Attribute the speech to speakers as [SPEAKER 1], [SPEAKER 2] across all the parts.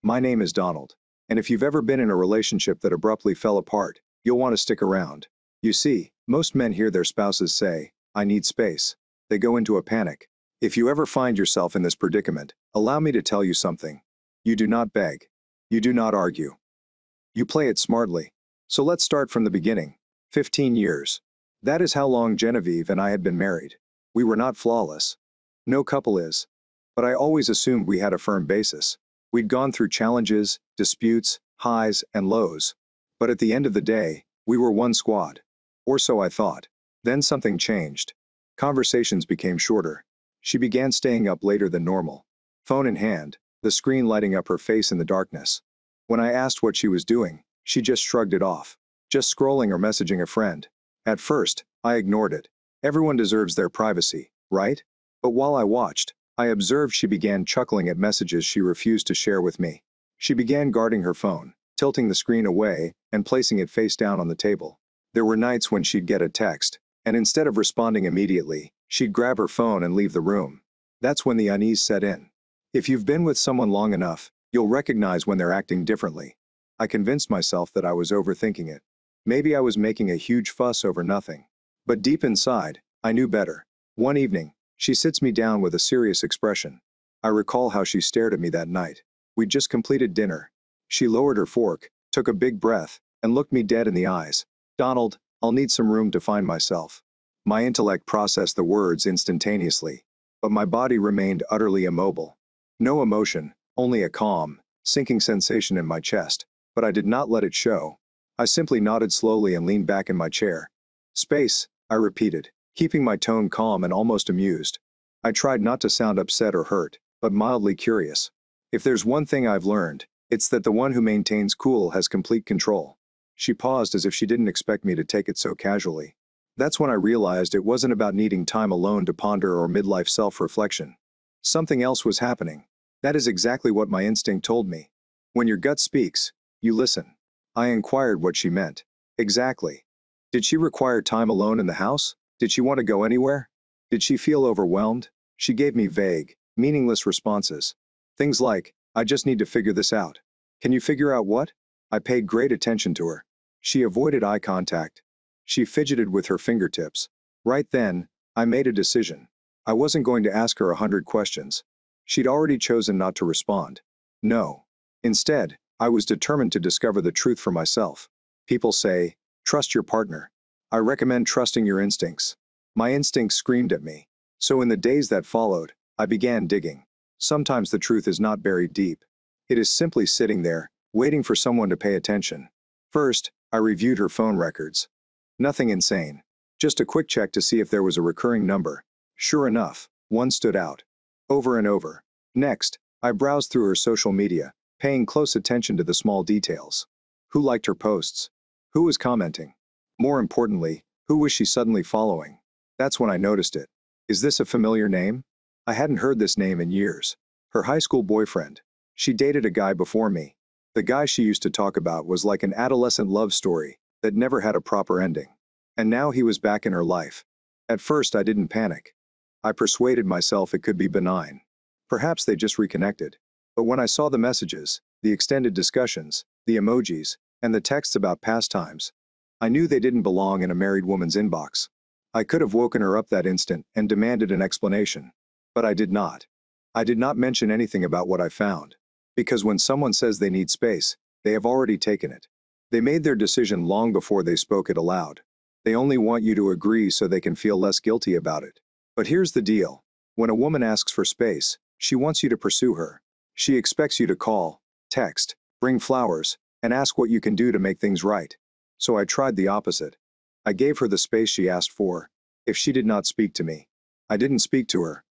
[SPEAKER 1] My name is Donald. And if you've ever been in a relationship that abruptly fell apart, you'll want to stick around. You see, most men hear their spouses say, "I need space." They go into a panic. If you ever find yourself in this predicament, allow me to tell you something. You do not beg. You do not argue. You play it smartly. So let's start from the beginning. 15 years. That is how long Genevieve and I had been married. We were not flawless. No couple is. But I always assumed we had a firm basis. We'd gone through challenges, disputes, highs, and lows. But at the end of the day, we were one squad. Or so I thought. Then something changed. Conversations became shorter. She began staying up later than normal. Phone in hand, the screen lighting up her face in the darkness. When I asked what she was doing, she just shrugged it off. Just scrolling or messaging a friend. At first, I ignored it. Everyone deserves their privacy, right? But while I watched, I observed she began chuckling at messages she refused to share with me. She began guarding her phone, tilting the screen away, and placing it face down on the table. There were nights when she'd get a text, and instead of responding immediately, she'd grab her phone and leave the room. That's when the unease set in. If you've been with someone long enough, you'll recognize when they're acting differently. I convinced myself that I was overthinking it. Maybe I was making a huge fuss over nothing. But deep inside, I knew better. One evening, she sits me down with a serious expression. I recall how she stared at me that night. We'd just completed dinner. She lowered her fork, took a big breath, and looked me dead in the eyes. "Donald, I'll need some room to find myself." My intellect processed the words instantaneously, but my body remained utterly immobile. No emotion, only a calm, sinking sensation in my chest, but I did not let it show. I simply nodded slowly and leaned back in my chair. "Space," I repeated, keeping my tone calm and almost amused. I tried not to sound upset or hurt, but mildly curious. If there's one thing I've learned, it's that the one who maintains cool has complete control. She paused as if she didn't expect me to take it so casually. That's when I realized it wasn't about needing time alone to ponder or midlife self-reflection. Something else was happening. That is exactly what my instinct told me. When your gut speaks, you listen. I inquired what she meant. Exactly. Did she require time alone in the house? Did she want to go anywhere? Did she feel overwhelmed? She gave me vague, meaningless responses. Things like, "I just need to figure this out." "Can you figure out what?" I paid great attention to her. She avoided eye contact. She fidgeted with her fingertips. Right then, I made a decision. I wasn't going to ask her 100 questions. She'd already chosen not to respond. No. Instead, I was determined to discover the truth for myself. People say, trust your partner. I recommend trusting your instincts. My instincts screamed at me. So in the days that followed, I began digging. Sometimes the truth is not buried deep. It is simply sitting there, waiting for someone to pay attention. First, I reviewed her phone records. Nothing insane. Just a quick check to see if there was a recurring number. Sure enough, one stood out. Over and over. Next, I browsed through her social media, paying close attention to the small details. Who liked her posts? Who was commenting? More importantly, who was she suddenly following? That's when I noticed it. Is this a familiar name? I hadn't heard this name in years. Her high school boyfriend. She dated a guy before me. The guy she used to talk about was like an adolescent love story that never had a proper ending. And now he was back in her life. At first I didn't panic. I persuaded myself it could be benign. Perhaps they just reconnected. But when I saw the messages, the extended discussions, the emojis, and the texts about pastimes, I knew they didn't belong in a married woman's inbox. I could have woken her up that instant and demanded an explanation. But I did not. I did not mention anything about what I found. Because when someone says they need space, they have already taken it. They made their decision long before they spoke it aloud. They only want you to agree so they can feel less guilty about it. But here's the deal. When a woman asks for space, she wants you to pursue her. She expects you to call, text, bring flowers, and ask what you can do to make things right. So I tried the opposite. I gave her the space she asked for. If she did not speak to me, I didn't speak to her.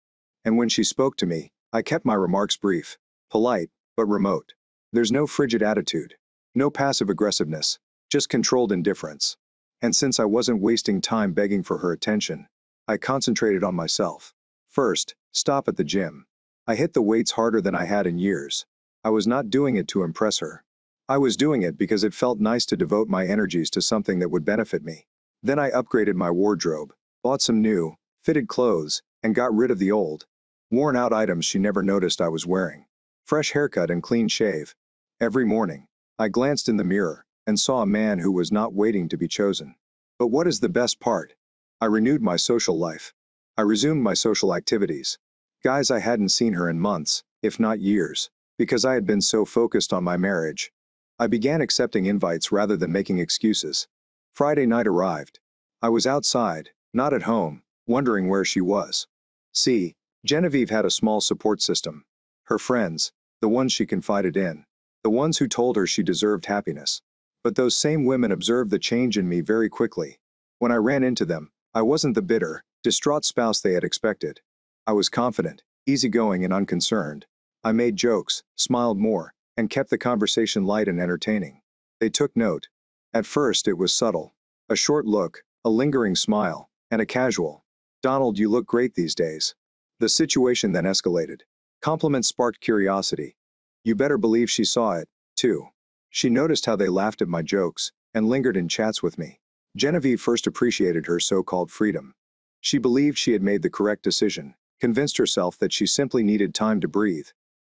[SPEAKER 1] And when she spoke to me, I kept my remarks brief, polite, but remote. There's no frigid attitude, no passive aggressiveness, just controlled indifference. And since I wasn't wasting time begging for her attention, I concentrated on myself. First, stop at the gym. I hit the weights harder than I had in years. I was not doing it to impress her. I was doing it because it felt nice to devote my energies to something that would benefit me. Then I upgraded my wardrobe, bought some new, fitted clothes, and got rid of the old, worn-out items she never noticed I was wearing. Fresh haircut and clean shave, Every morning, I glanced in the mirror and saw a man who was not waiting to be chosen. But what is the best part? I renewed my social life. I resumed my social activities. Guys, I hadn't seen her in months, if not years, because I had been so focused on my marriage. I began accepting invites rather than making excuses. Friday night arrived. I was outside, not at home, wondering where she was. See, Genevieve had a small support system. Her friends, the ones she confided in, the ones who told her she deserved happiness. But those same women observed the change in me very quickly. When I ran into them, I wasn't the bitter, distraught spouse they had expected. I was confident, easygoing and unconcerned. I made jokes, smiled more, and kept the conversation light and entertaining. They took note. At first it was subtle. A short look, a lingering smile, and a casual, "Donald, you look great these days." The situation then escalated. Compliments sparked curiosity. You better believe she saw it, too. She noticed how they laughed at my jokes, and lingered in chats with me. Genevieve first appreciated her so-called freedom. She believed she had made the correct decision, convinced herself that she simply needed time to breathe,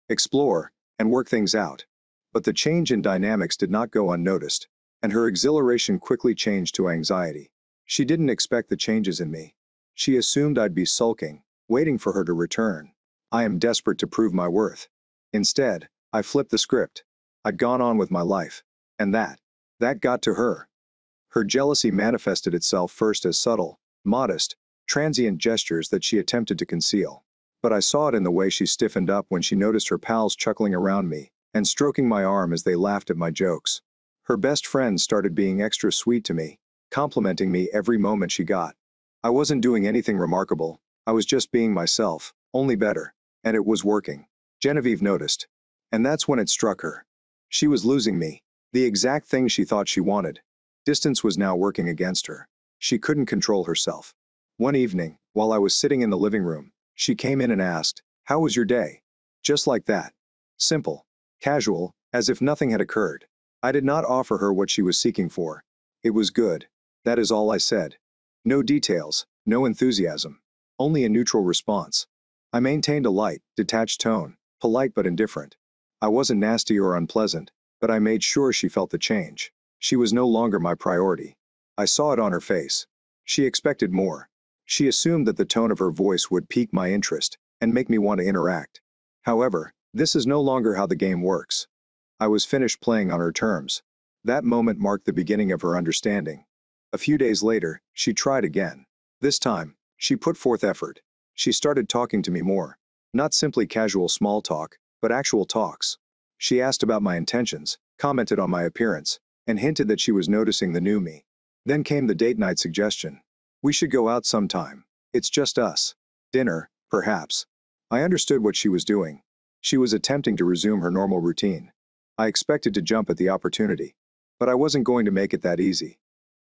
[SPEAKER 1] explore, and work things out. But the change in dynamics did not go unnoticed, and her exhilaration quickly changed to anxiety. She didn't expect the changes in me. She assumed I'd be sulking, waiting for her to return. I am desperate to prove my worth. Instead, I flipped the script. I'd gone on with my life. And that got to her. Her jealousy manifested itself first as subtle, modest, transient gestures that she attempted to conceal. But I saw it in the way she stiffened up when she noticed her pals chuckling around me and stroking my arm as they laughed at my jokes. Her best friends started being extra sweet to me, complimenting me every moment she got. I wasn't doing anything remarkable. I was just being myself, only better. And it was working. Genevieve noticed. And that's when it struck her. She was losing me, the exact thing she thought she wanted. Distance was now working against her. She couldn't control herself. One evening, while I was sitting in the living room, she came in and asked, "How was your day?" Just like that. Simple, casual, as if nothing had occurred. I did not offer her what she was seeking for. It was good. That is all I said. No details, no enthusiasm. Only a neutral response. I maintained a light, detached tone, polite but indifferent. I wasn't nasty or unpleasant, but I made sure she felt the change. She was no longer my priority. I saw it on her face. She expected more. She assumed that the tone of her voice would pique my interest and make me want to interact. However, this is no longer how the game works. I was finished playing on her terms. That moment marked the beginning of her understanding. A few days later, she tried again. This time, she put forth effort. She started talking to me more. Not simply casual small talk, but actual talks. She asked about my intentions, commented on my appearance, and hinted that she was noticing the new me. Then came the date night suggestion. We should go out sometime. It's just us. Dinner, perhaps. I understood what she was doing. She was attempting to resume her normal routine. I expected to jump at the opportunity. But I wasn't going to make it that easy.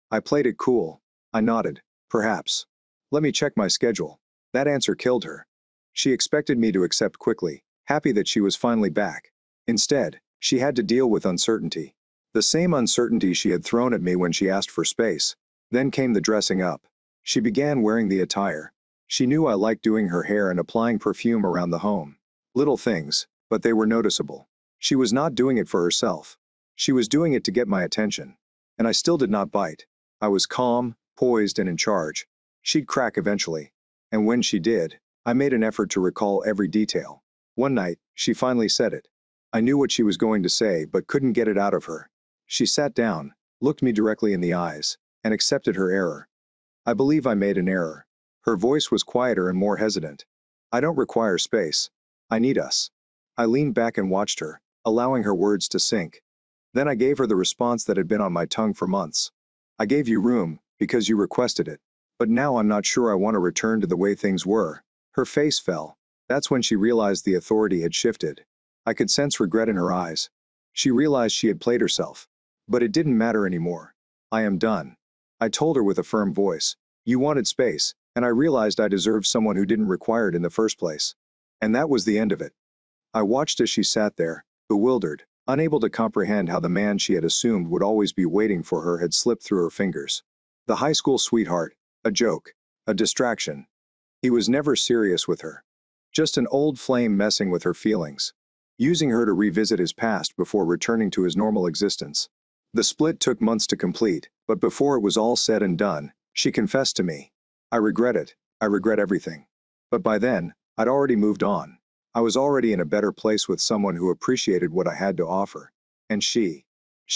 [SPEAKER 1] I played it cool. I nodded. Perhaps. Let me check my schedule. That answer killed her. She expected me to accept quickly, happy that she was finally back. Instead, she had to deal with uncertainty. The same uncertainty she had thrown at me when she asked for space. Then came the dressing up. She began wearing the attire. She knew I liked doing her hair and applying perfume around the home. Little things, but they were noticeable. She was not doing it for herself. She was doing it to get my attention. And I still did not bite. I was calm, poised, and in charge. She'd crack eventually. And when she did, I made an effort to recall every detail. One night, she finally said it. I knew what she was going to say but couldn't get it out of her. She sat down, looked me directly in the eyes, and accepted her error. I believe I made an error. Her voice was quieter and more hesitant. I don't require space. I need us. I leaned back and watched her, allowing her words to sink. Then I gave her the response that had been on my tongue for months. I gave you room, because you requested it. But now I'm not sure I want to return to the way things were. Her face fell. That's when she realized the authority had shifted. I could sense regret in her eyes. She realized she had played herself. But it didn't matter anymore. I am done. I told her with a firm voice. You wanted space, and I realized I deserved someone who didn't require it in the first place. And that was the end of it. I watched as she sat there, bewildered, unable to comprehend how the man she had assumed would always be waiting for her had slipped through her fingers. The high school sweetheart, a joke, a distraction. He was never serious with her. Just an old flame messing with her feelings. using her to revisit his past before returning to his normal existence. The split took months to complete, but before it was all said and done, she confessed to me. I regret it. I regret everything. But by then, I'd already moved on. I was already in a better place with someone who appreciated what I had to offer. And she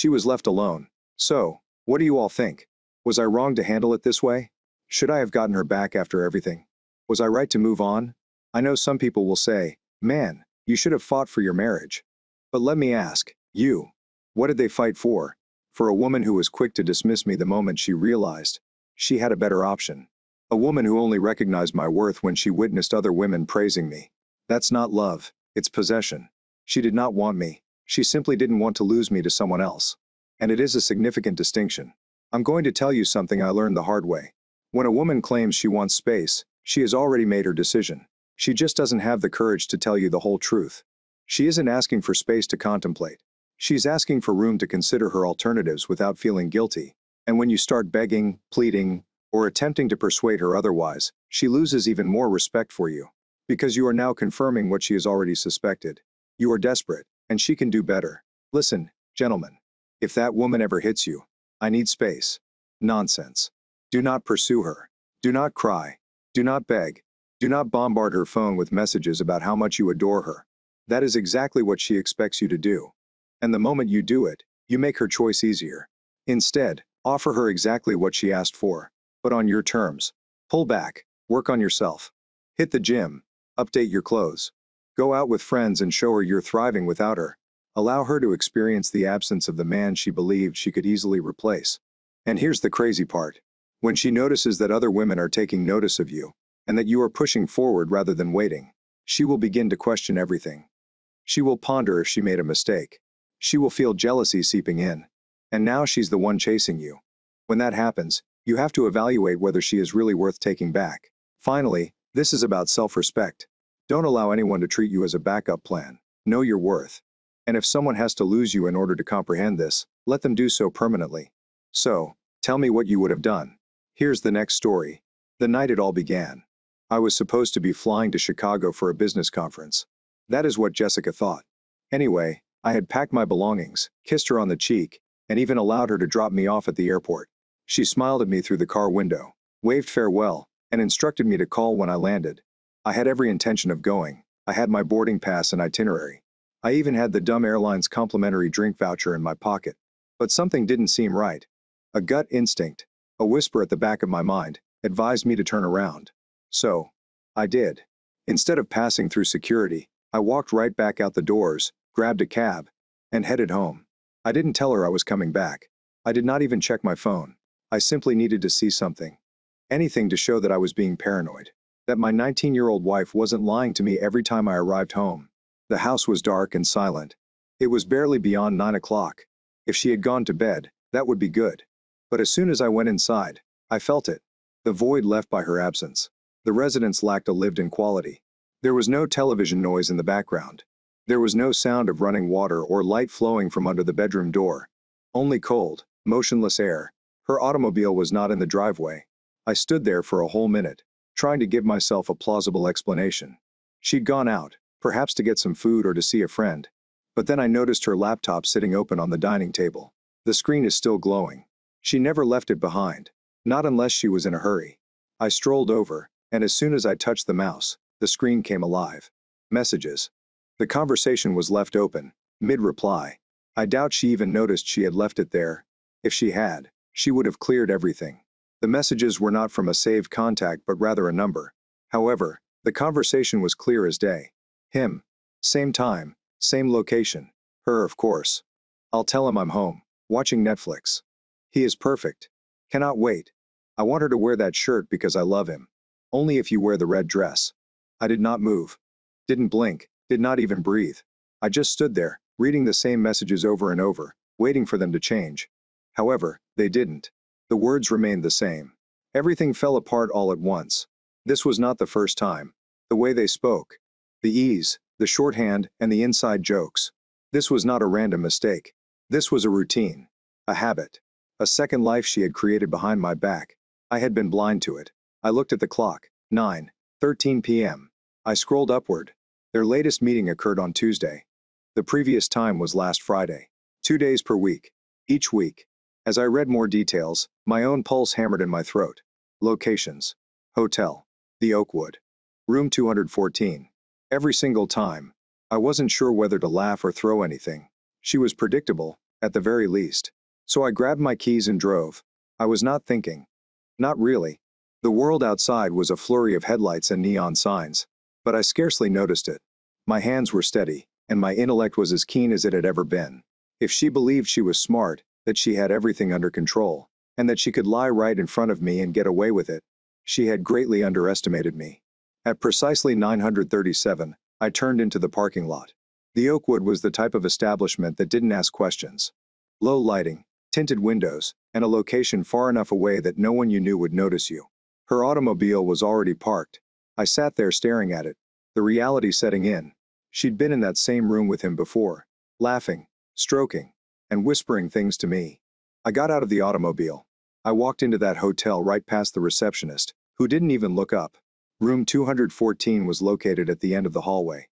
[SPEAKER 1] was left alone. So, what do you all think? Was I wrong to handle it this way? Should I have gotten her back after everything? Was I right to move on? I know some people will say, man, you should have fought for your marriage. But let me ask, you, what did they fight for? For a woman who was quick to dismiss me the moment she realized she had a better option. A woman who only recognized my worth when she witnessed other women praising me. That's not love, it's possession. She did not want me. She simply didn't want to lose me to someone else. And it is a significant distinction. I'm going to tell you something I learned the hard way. When a woman claims she wants space, she has already made her decision. She just doesn't have the courage to tell you the whole truth. She isn't asking for space to contemplate. She's asking for room to consider her alternatives without feeling guilty. And when you start begging, pleading, or attempting to persuade her otherwise, she loses even more respect for you. Because you are now confirming what she has already suspected. You are desperate, and she can do better. Listen, gentlemen. If that woman ever hits you, I need space. Nonsense. Do not pursue her. Do not cry. Do not beg. Do not bombard her phone with messages about how much you adore her. That is exactly what she expects you to do. And the moment you do it, you make her choice easier. Instead, offer her exactly what she asked for, but on your terms. Pull back. Work on yourself. Hit the gym. Update your clothes. Go out with friends and show her you're thriving without her. Allow her to experience the absence of the man she believed she could easily replace. And here's the crazy part. When she notices that other women are taking notice of you, and that you are pushing forward rather than waiting, she will begin to question everything. She will ponder if she made a mistake. She will feel jealousy seeping in. And now she's the one chasing you. When that happens, you have to evaluate whether she is really worth taking back. Finally, this is about self-respect. Don't allow anyone to treat you as a backup plan. Know your worth. And if someone has to lose you in order to comprehend this, let them do so permanently. So, tell me what you would have done. Here's the next story. The night it all began. I was supposed to be flying to Chicago for a business conference. That is what Jessica thought. Anyway, I had packed my belongings, kissed her on the cheek, and even allowed her to drop me off at the airport. She smiled at me through the car window, waved farewell, and instructed me to call when I landed. I had every intention of going. I had my boarding pass and itinerary. I even had the dumb airline's complimentary drink voucher in my pocket. But something didn't seem right. A gut instinct, a whisper at the back of my mind, advised me to turn around. So, I did. Instead of passing through security, I walked right back out the doors, grabbed a cab, and headed home. I didn't tell her I was coming back. I did not even check my phone. I simply needed to see something. Anything to show that I was being paranoid. That my 19-year-old wife wasn't lying to me every time I arrived home. The house was dark and silent. It was barely beyond 9 o'clock. If she had gone to bed, that would be good. But as soon as I went inside, I felt it. The void left by her absence. The residence lacked a lived-in quality. There was no television noise in the background. There was no sound of running water or light flowing from under the bedroom door. Only cold, motionless air. Her automobile was not in the driveway. I stood there for a whole minute, trying to give myself a plausible explanation. She'd gone out, perhaps to get some food or to see a friend. But then I noticed her laptop sitting open on the dining table. The screen is still glowing. She never left it behind. Not unless she was in a hurry. I strolled over, and as soon as I touched the mouse, the screen came alive. Messages. The conversation was left open, mid-reply. I doubt she even noticed she had left it there. If she had, she would have cleared everything. The messages were not from a saved contact but rather a number. However, the conversation was clear as day. Him. Same time, same location. Her, of course. I'll tell him I'm home, watching Netflix. He is perfect. Cannot wait. I want her to wear that shirt because I love him. Only if you wear the red dress. I did not move. Didn't blink, did not even breathe. I just stood there, reading the same messages over and over, waiting for them to change. However, they didn't. The words remained the same. Everything fell apart all at once. This was not the first time. The way they spoke. The ease, the shorthand, and the inside jokes. This was not a random mistake. This was a routine. A habit. A second life she had created behind my back. I had been blind to it. I looked at the clock. 9:13 p.m. I scrolled upward. Their latest meeting occurred on Tuesday. The previous time was last Friday. 2 days per week. Each week. As I read more details, my own pulse hammered in my throat. Locations. Hotel. The Oakwood. Room 214. Every single time. I wasn't sure whether to laugh or throw anything. She was predictable, at the very least. So I grabbed my keys and drove. I was not thinking. Not really. The world outside was a flurry of headlights and neon signs. But I scarcely noticed it. My hands were steady, and my intellect was as keen as it had ever been. If she believed she was smart, that she had everything under control, and that she could lie right in front of me and get away with it, she had greatly underestimated me. At precisely 937, I turned into the parking lot. The Oakwood was the type of establishment that didn't ask questions. Low lighting, tinted windows, and a location far enough away that no one you knew would notice you. Her automobile was already parked. I sat there staring at it, the reality setting in. She'd been in that same room with him before, laughing, stroking, and whispering things to me. I got out of the automobile. I walked into that hotel right past the receptionist, who didn't even look up. Room 214 was located at the end of the hallway.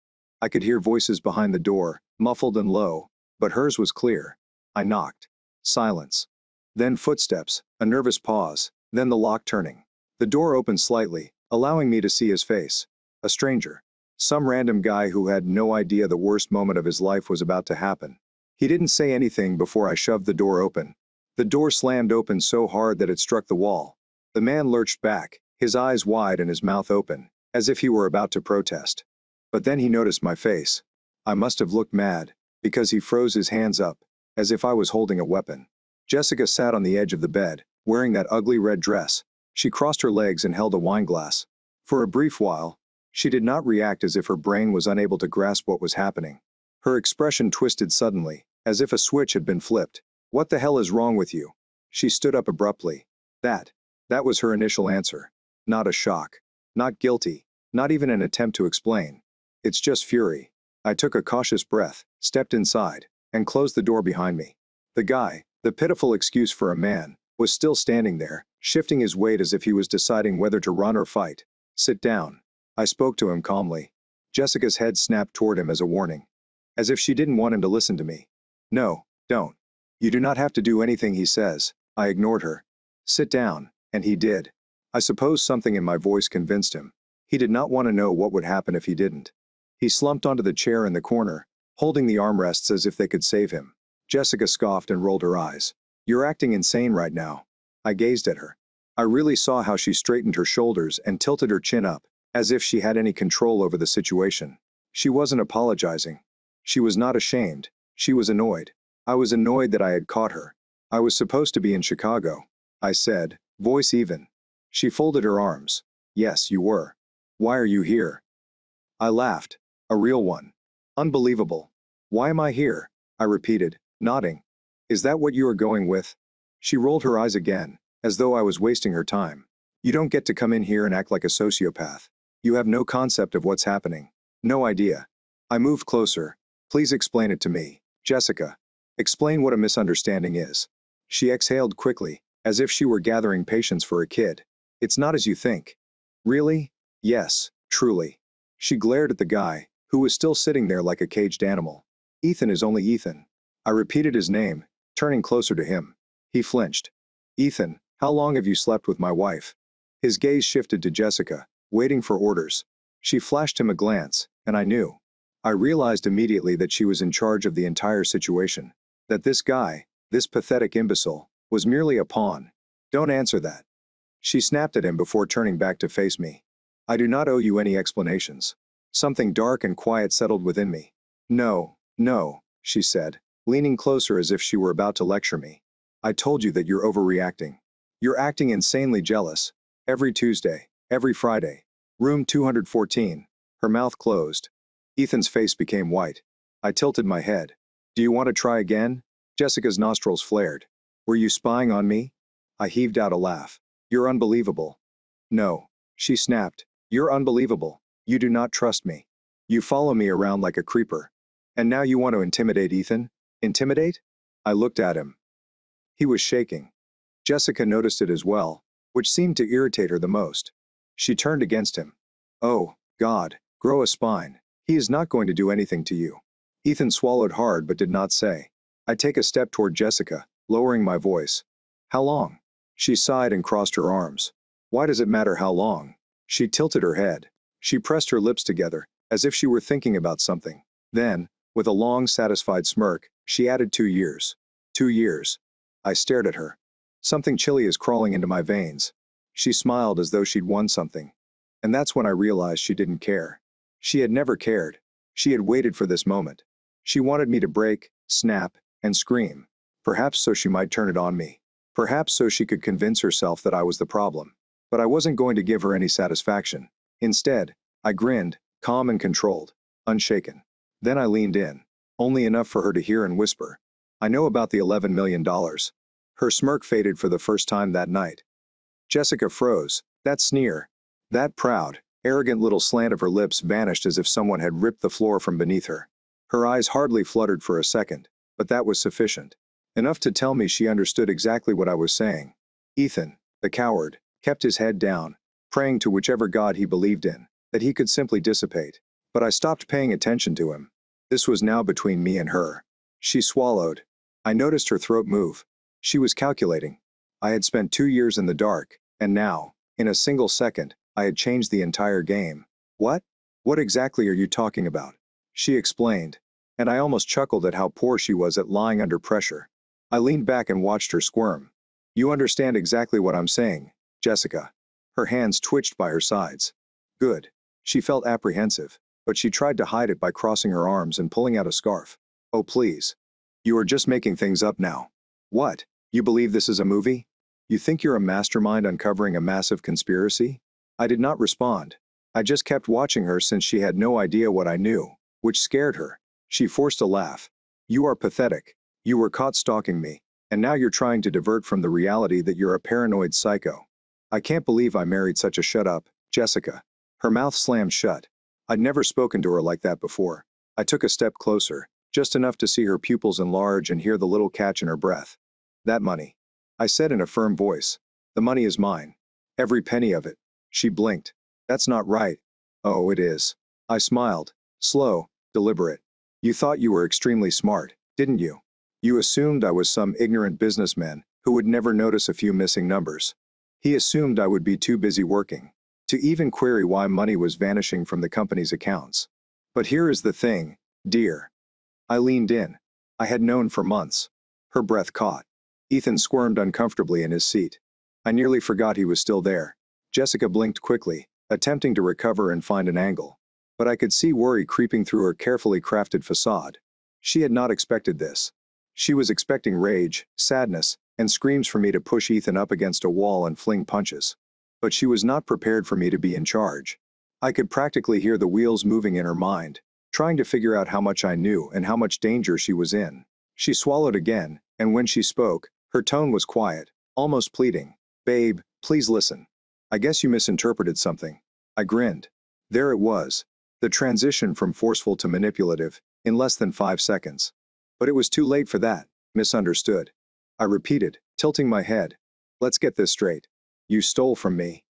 [SPEAKER 1] I could hear voices behind the door, muffled and low, but hers was clear. I knocked. Silence. Then footsteps, a nervous pause, then the lock turning. The door opened slightly, allowing me to see his face. A stranger. Some random guy who had no idea the worst moment of his life was about to happen. He didn't say anything before I shoved the door open. The door slammed open so hard that it struck the wall. The man lurched back, his eyes wide and his mouth open, as if he were about to protest. But then he noticed my face. I must have looked mad, because he froze his hands up, as if I was holding a weapon. Jessica sat on the edge of the bed, wearing that ugly red dress. She crossed her legs and held a wine glass. For a brief while, she did not react, as if her brain was unable to grasp what was happening. Her expression twisted suddenly, as if a switch had been flipped. "What the hell is wrong with you?" She stood up abruptly. That was her initial answer. Not a shock. Not guilty. Not even an attempt to explain. It's just fury. I took a cautious breath, stepped inside, and closed the door behind me. The guy, the pitiful excuse for a man, was still standing there, shifting his weight as if he was deciding whether to run or fight. "Sit down." I spoke to him calmly. Jessica's head snapped toward him as a warning. As if she didn't want him to listen to me. "No, don't. You do not have to do anything he says." I ignored her. "Sit down," and he did. I suppose something in my voice convinced him. He did not want to know what would happen if he didn't. He slumped onto the chair in the corner, holding the armrests as if they could save him. Jessica scoffed and rolled her eyes. "You're acting insane right now." I gazed at her. I really saw how she straightened her shoulders and tilted her chin up, as if she had any control over the situation. She wasn't apologizing. She was not ashamed. She was annoyed. I was annoyed that I had caught her. "I was supposed to be in Chicago," I said, voice even. She folded her arms. "Yes, you were. Why are you here?" I laughed. A real one. "Unbelievable. Why am I here?" I repeated, nodding. "Is that what you are going with?" She rolled her eyes again, as though I was wasting her time. "You don't get to come in here and act like a sociopath. You have no concept of what's happening. No idea." I moved closer. "Please explain it to me, Jessica. Explain what a misunderstanding is." She exhaled quickly, as if she were gathering patience for a kid. "It's not as you think." "Really?" "Yes, truly." She glared at the guy, who was still sitting there like a caged animal. "Ethan is only Ethan." I repeated his name, turning closer to him. He flinched. "Ethan, how long have you slept with my wife?" His gaze shifted to Jessica, waiting for orders. She flashed him a glance, and I knew. I realized immediately that she was in charge of the entire situation. That this guy, this pathetic imbecile, was merely a pawn. "Don't answer that." She snapped at him before turning back to face me. "I do not owe you any explanations." Something dark and quiet settled within me. "No, no," she said, leaning closer as if she were about to lecture me. "I told you that you're overreacting. You're acting insanely jealous. Every Tuesday, every Friday. Room 214. Her mouth closed. Ethan's face became white. I tilted my head. "Do you want to try again?" Jessica's nostrils flared. "Were you spying on me?" I heaved out a laugh. "You're unbelievable." "No," she snapped. "You're unbelievable. You do not trust me. You follow me around like a creeper. And now you want to intimidate Ethan? Intimidate?" I looked at him. He was shaking. Jessica noticed it as well, which seemed to irritate her the most. She turned against him. "Oh, God, grow a spine. He is not going to do anything to you." Ethan swallowed hard but did not say. I take a step toward Jessica, lowering my voice. How long? She sighed and crossed her arms. Why does it matter how long? She tilted her head. She pressed her lips together, as if she were thinking about something. Then, with a long, satisfied smirk, she added 2 years. 2 years. I stared at her. Something chilly is crawling into my veins. She smiled as though she'd won something. And that's when I realized she didn't care. She had never cared. She had waited for this moment. She wanted me to break, snap, and scream. Perhaps so she might turn it on me. Perhaps so she could convince herself that I was the problem. But I wasn't going to give her any satisfaction. Instead, I grinned, calm and controlled, unshaken. Then I leaned in, only enough for her to hear and whisper, I know about the $11 million. Her smirk faded for the first time that night. Jessica froze. That sneer, that proud, arrogant little slant of her lips vanished as if someone had ripped the floor from beneath her. Her eyes hardly fluttered for a second, but that was sufficient. Enough to tell me she understood exactly what I was saying. Ethan, the coward, kept his head down, praying to whichever god he believed in, that he could simply dissipate. But I stopped paying attention to him. This was now between me and her. She swallowed. I noticed her throat move. She was calculating. I had spent 2 years in the dark, and now, in a single second, I had changed the entire game. What? What exactly are you talking about? She explained, and I almost chuckled at how poor she was at lying under pressure. I leaned back and watched her squirm. You understand exactly what I'm saying, Jessica. Her hands twitched by her sides. Good. She felt apprehensive, but she tried to hide it by crossing her arms and pulling out a scarf. Oh, please. You are just making things up now. What? You believe this is a movie? You think you're a mastermind uncovering a massive conspiracy? I did not respond. I just kept watching her since she had no idea what I knew, which scared her. She forced a laugh. You are pathetic. You were caught stalking me, and now you're trying to divert from the reality that you're a paranoid psycho. I can't believe I married such a shut-up, Jessica. Her mouth slammed shut. I'd never spoken to her like that before. I took a step closer, just enough to see her pupils enlarge and hear the little catch in her breath. That money. I said in a firm voice. The money is mine. Every penny of it. She blinked. That's not right. Oh, it is. I smiled. Slow, deliberate. You thought you were extremely smart, didn't you? You assumed I was some ignorant businessman who would never notice a few missing numbers. He assumed I would be too busy working to even query why money was vanishing from the company's accounts. But here is the thing, dear. I leaned in. I had known for months. Her breath caught. Ethan squirmed uncomfortably in his seat. I nearly forgot he was still there. Jessica blinked quickly, attempting to recover and find an angle. But I could see worry creeping through her carefully crafted facade. She had not expected this. She was expecting rage, sadness, and screams for me to push Ethan up against a wall and fling punches. But she was not prepared for me to be in charge. I could practically hear the wheels moving in her mind, trying to figure out how much I knew and how much danger she was in. She swallowed again, and when she spoke, her tone was quiet, almost pleading. Babe, please listen. I guess you misinterpreted something. I grinned. There it was. The transition from forceful to manipulative, in less than 5 seconds. But it was too late for that. Misunderstood. I repeated, tilting my head. Let's get this straight. You stole from me.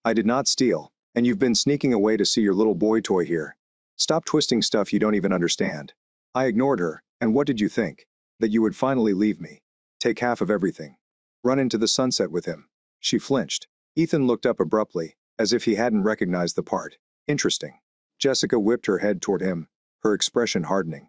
[SPEAKER 1] I did not steal, and you've been sneaking away to see your little boy toy here. Stop twisting stuff you don't even understand. I ignored her, and what did you think? That you would finally leave me. Take half of everything. Run into the sunset with him. She flinched. Ethan looked up abruptly, as if he hadn't recognized the part. Interesting. Jessica whipped her head toward him, her expression hardening.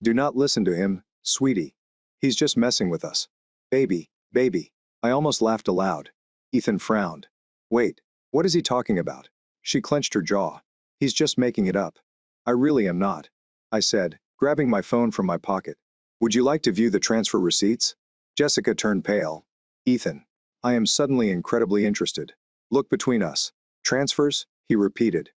[SPEAKER 1] Do not listen to him, sweetie. He's just messing with us. Baby, baby. I almost laughed aloud. Ethan frowned. Wait, what is he talking about? She clenched her jaw. He's just making it up. I really am not. I said, grabbing my phone from my pocket. Would you like to view the transfer receipts? Jessica turned pale. Ethan. I am suddenly incredibly interested. Look between us. Transfers? He repeated.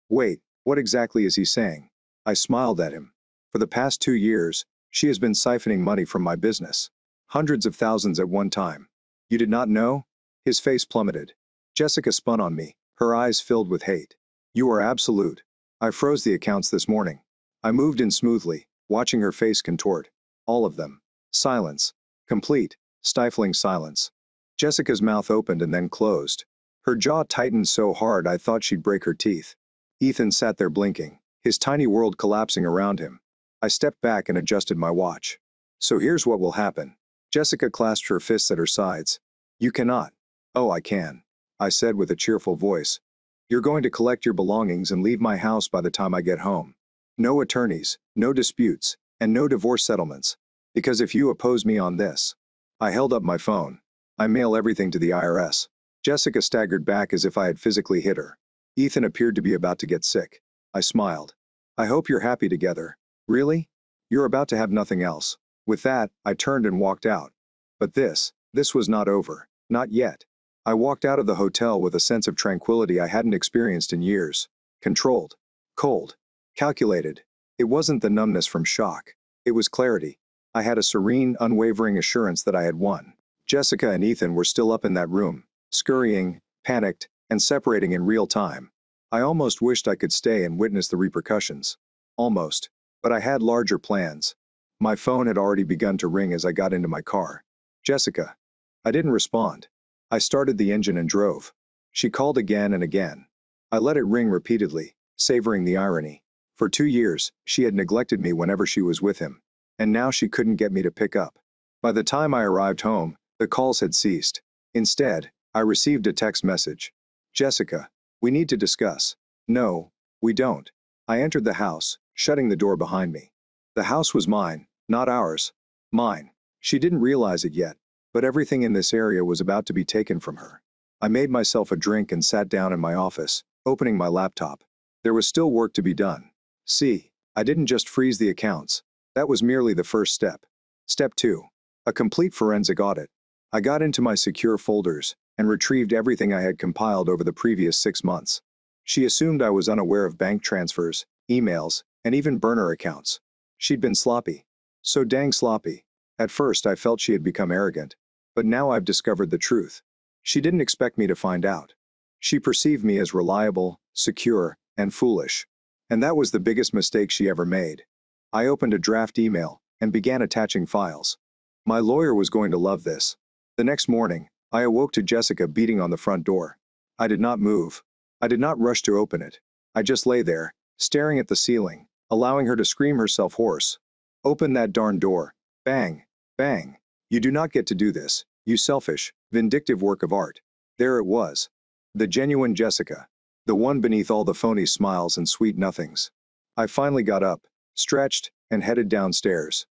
[SPEAKER 1] Wait, what exactly is he saying? I smiled at him. For the past 2 years, she has been siphoning money from my business. Hundreds of thousands at one time. You did not know? His face plummeted. Jessica spun on me, her eyes filled with hate. You are absolute. I froze the accounts this morning. I moved in smoothly, watching her face contort. All of them. Silence. Complete, stifling silence. Jessica's mouth opened and then closed. Her jaw tightened so hard I thought she'd break her teeth. Ethan sat there blinking, his tiny world collapsing around him. I stepped back and adjusted my watch. So here's what will happen. Jessica clasped her fists at her sides. You cannot. Oh, I can, I said with a cheerful voice. You're going to collect your belongings and leave my house by the time I get home. No attorneys, no disputes, and no divorce settlements. Because if you oppose me on this. I held up my phone. I mail everything to the IRS. Jessica staggered back as if I had physically hit her. Ethan appeared to be about to get sick. I smiled. I hope you're happy together. Really? You're about to have nothing else. With that, I turned and walked out. But this was not over. Not yet. I walked out of the hotel with a sense of tranquility I hadn't experienced in years. Controlled. Cold. Calculated. It wasn't the numbness from shock. It was clarity. I had a serene, unwavering assurance that I had won. Jessica and Ethan were still up in that room, scurrying, panicked, and separating in real time. I almost wished I could stay and witness the repercussions. Almost. But I had larger plans. My phone had already begun to ring as I got into my car. Jessica. I didn't respond. I started the engine and drove. She called again and again. I let it ring repeatedly, savoring the irony. For 2 years, she had neglected me whenever she was with him. And now she couldn't get me to pick up. By the time I arrived home, the calls had ceased. Instead, I received a text message. Jessica, we need to discuss. No, we don't. I entered the house, shutting the door behind me. The house was mine, not ours. Mine. She didn't realize it yet, but everything in this area was about to be taken from her. I made myself a drink and sat down in my office, opening my laptop. There was still work to be done. See, I didn't just freeze the accounts. That was merely the first step. Step 2. A complete forensic audit. I got into my secure folders and retrieved everything I had compiled over the previous 6 months. She assumed I was unaware of bank transfers, emails, and even burner accounts. She'd been sloppy. So dang sloppy. At first I felt she had become arrogant. But now I've discovered the truth. She didn't expect me to find out. She perceived me as reliable, secure, and foolish. And that was the biggest mistake she ever made. I opened a draft email and began attaching files. My lawyer was going to love this. The next morning, I awoke to Jessica beating on the front door. I did not move. I did not rush to open it. I just lay there, staring at the ceiling, allowing her to scream herself hoarse. Open that darn door. Bang. Bang. You do not get to do this, you selfish, vindictive work of art. There it was. The genuine Jessica. The one beneath all the phony smiles and sweet nothings. I finally got up, stretched, and headed downstairs.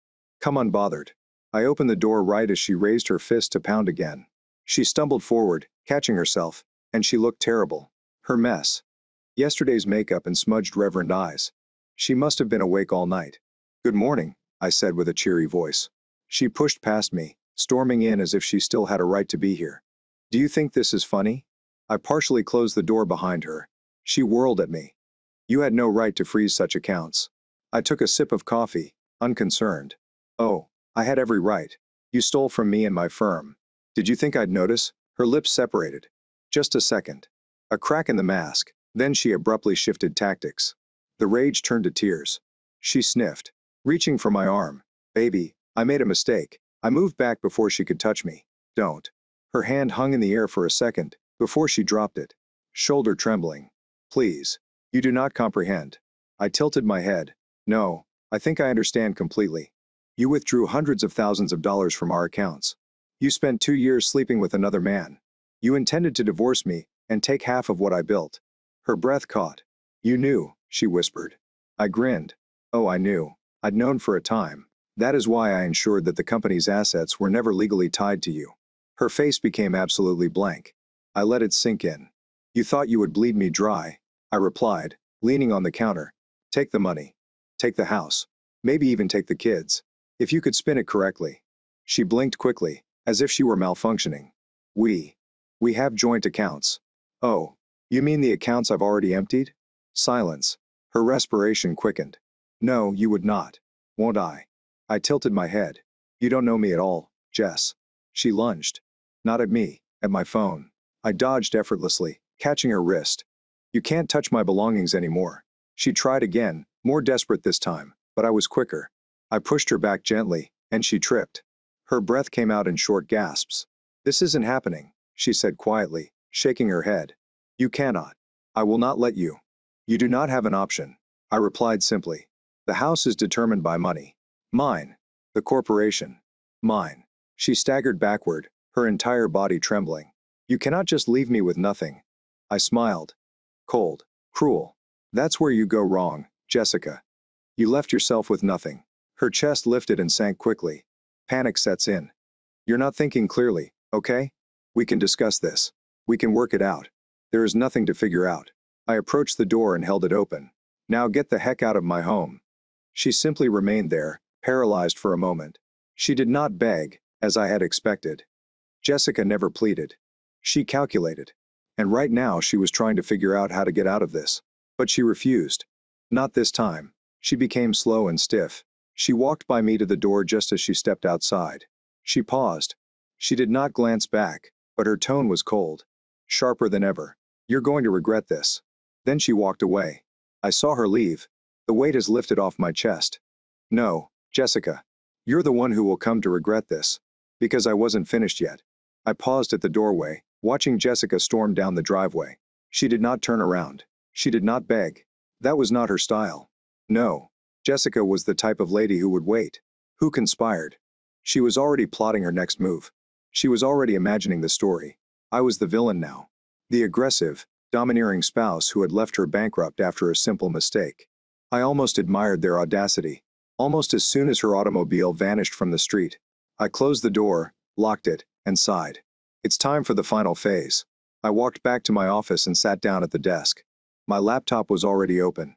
[SPEAKER 1] Come unbothered. I opened the door right as she raised her fist to pound again. She stumbled forward, catching herself, and she looked terrible. Her mess. Yesterday's makeup and smudged reverend eyes. She must have been awake all night. Good morning, I said with a cheery voice. She pushed past me, storming in as if she still had a right to be here. Do you think this is funny? I partially closed the door behind her. She whirled at me. You had no right to freeze such accounts. I took a sip of coffee, unconcerned. Oh, I had every right. You stole from me and my firm. Did you think I'd notice? Her lips separated. Just a second. A crack in the mask, then she abruptly shifted tactics. The rage turned to tears. She sniffed, reaching for my arm. Baby, I made a mistake. I moved back before she could touch me. Don't. Her hand hung in the air for a second, before she dropped it. Shoulder trembling. Please. You do not comprehend. I tilted my head. No, I think I understand completely. You withdrew hundreds of thousands of dollars from our accounts. You spent 2 years sleeping with another man. You intended to divorce me and take half of what I built. Her breath caught. You knew, she whispered. I grinned. Oh, I knew. I'd known for a time. That is why I ensured that the company's assets were never legally tied to you. Her face became absolutely blank. I let it sink in. You thought you would bleed me dry, I replied, leaning on the counter. Take the money. Take the house. Maybe even take the kids. If you could spin it correctly. She blinked quickly, as if she were malfunctioning. We have joint accounts. Oh, you mean the accounts I've already emptied? Silence. Her respiration quickened. No, you would not. Won't I? I tilted my head. You don't know me at all, Jess. She lunged. Not at me, at my phone. I dodged effortlessly, catching her wrist. You can't touch my belongings anymore. She tried again, more desperate this time, but I was quicker. I pushed her back gently, and she tripped. Her breath came out in short gasps. This isn't happening, she said quietly, shaking her head. You cannot. I will not let you. You do not have an option. I replied simply. The house is determined by money. Mine. The corporation. Mine. She staggered backward, her entire body trembling. You cannot just leave me with nothing. I smiled. Cold. Cruel. That's where you go wrong, Jessica. You left yourself with nothing. Her chest lifted and sank quickly. Panic sets in. You're not thinking clearly, okay? We can discuss this. We can work it out. There is nothing to figure out. I approached the door and held it open. Now get the heck out of my home. She simply remained there, paralyzed for a moment. She did not beg, as I had expected. Jessica never pleaded. She calculated. And right now she was trying to figure out how to get out of this. But she refused. Not this time. She became slow and stiff. She walked by me to the door just as she stepped outside. She paused. She did not glance back, but her tone was cold. Sharper than ever. You're going to regret this. Then she walked away. I saw her leave. The weight has lifted off my chest. No, Jessica. You're the one who will come to regret this. Because I wasn't finished yet. I paused at the doorway, watching Jessica storm down the driveway. She did not turn around. She did not beg. That was not her style. No. Jessica was the type of lady who would wait. Who conspired? She was already plotting her next move. She was already imagining the story. I was the villain now. The aggressive, domineering spouse who had left her bankrupt after a simple mistake. I almost admired their audacity. Almost as soon as her automobile vanished from the street, I closed the door, locked it, and sighed. It's time for the final phase. I walked back to my office and sat down at the desk. My laptop was already open.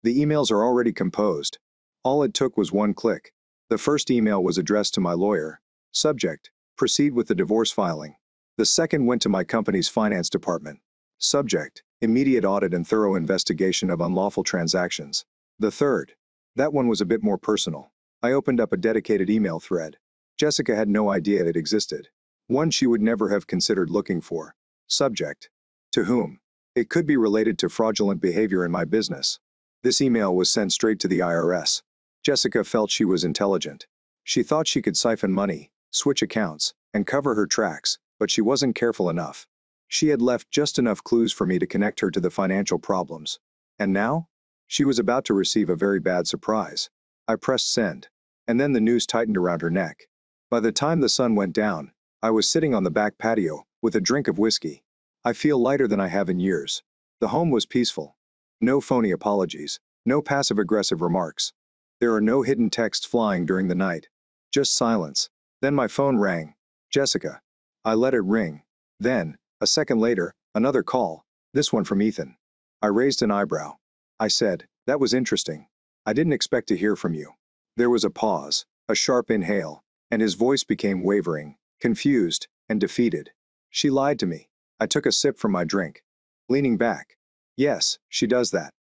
[SPEAKER 1] The emails are already composed. All it took was one click. The first email was addressed to my lawyer. Subject: proceed with the divorce filing. The second went to my company's finance department. Subject: immediate audit and thorough investigation of unlawful transactions. The third. That one was a bit more personal. I opened up a dedicated email thread. Jessica had no idea it existed. One she would never have considered looking for. Subject: to whom? It could be related to fraudulent behavior in my business. This email was sent straight to the IRS. Jessica felt she was intelligent. She thought she could siphon money, switch accounts, and cover her tracks, but she wasn't careful enough. She had left just enough clues for me to connect her to the financial problems. And now? She was about to receive a very bad surprise. I pressed send. And then the noose tightened around her neck. By the time the sun went down, I was sitting on the back patio, with a drink of whiskey. I feel lighter than I have in years. The home was peaceful. No phony apologies. No passive-aggressive remarks. There are no hidden texts flying during the night. Just silence. Then my phone rang. Jessica. I let it ring. Then, a second later, another call. This one from Ethan. I raised an eyebrow. I said, that was interesting. I didn't expect to hear from you. There was a pause, a sharp inhale, and his voice became wavering, confused, and defeated. She lied to me. I took a sip from my drink. Leaning back. Yes, she does that.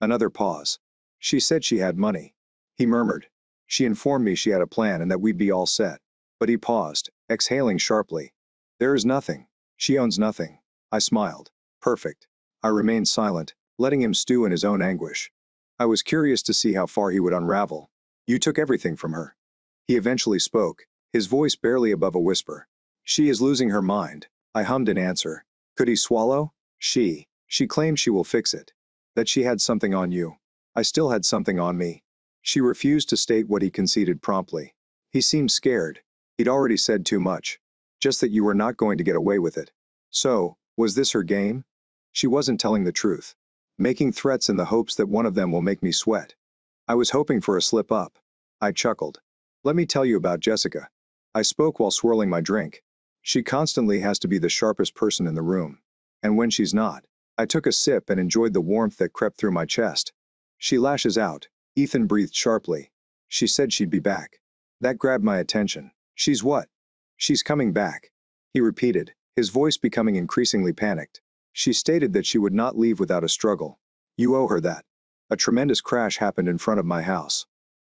[SPEAKER 1] Another pause. She said she had money. He murmured. She informed me she had a plan and that we'd be all set. But he paused, exhaling sharply. There is nothing. She owns nothing. I smiled. Perfect. I remained silent, letting him stew in his own anguish. I was curious to see how far he would unravel. You took everything from her. He eventually spoke, his voice barely above a whisper. She is losing her mind. I hummed an answer. Could he swallow? She claimed she will fix it. That she had something on you. I still had something on me. She refused to state what he conceded promptly. He seemed scared. He'd already said too much. Just that you were not going to get away with it. So, was this her game? She wasn't telling the truth. Making threats in the hopes that one of them will make me sweat. I was hoping for a slip up. I chuckled. Let me tell you about Jessica. I spoke while swirling my drink. She constantly has to be the sharpest person in the room. And when she's not, I took a sip and enjoyed the warmth that crept through my chest. She lashes out. Ethan breathed sharply. She said she'd be back. That grabbed my attention. She's what? She's coming back. He repeated, his voice becoming increasingly panicked. She stated that she would not leave without a struggle. You owe her that. A tremendous crash happened in front of my house.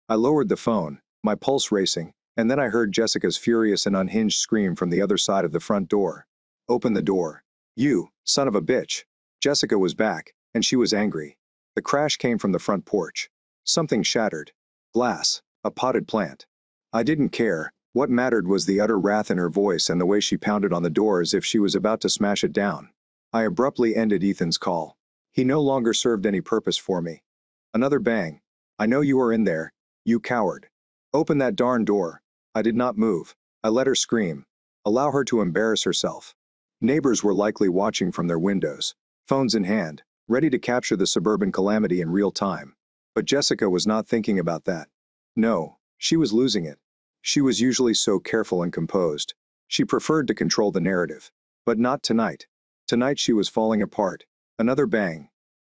[SPEAKER 1] I lowered the phone, my pulse racing, and then I heard Jessica's furious and unhinged scream from the other side of the front door. Open the door. You, son of a bitch. Jessica was back, and she was angry. The crash came from the front porch. Something shattered. Glass. A potted plant. I didn't care. What mattered was the utter wrath in her voice and the way she pounded on the door as if she was about to smash it down. I abruptly ended Ethan's call. He no longer served any purpose for me. Another bang. I know you are in there, you coward. Open that darn door. I did not move. I let her scream. Allow her to embarrass herself. Neighbors were likely watching from their windows, phones in hand, ready to capture the suburban calamity in real time. But Jessica was not thinking about that. No, she was losing it. She was usually so careful and composed. She preferred to control the narrative. But not tonight. Tonight she was falling apart. Another bang.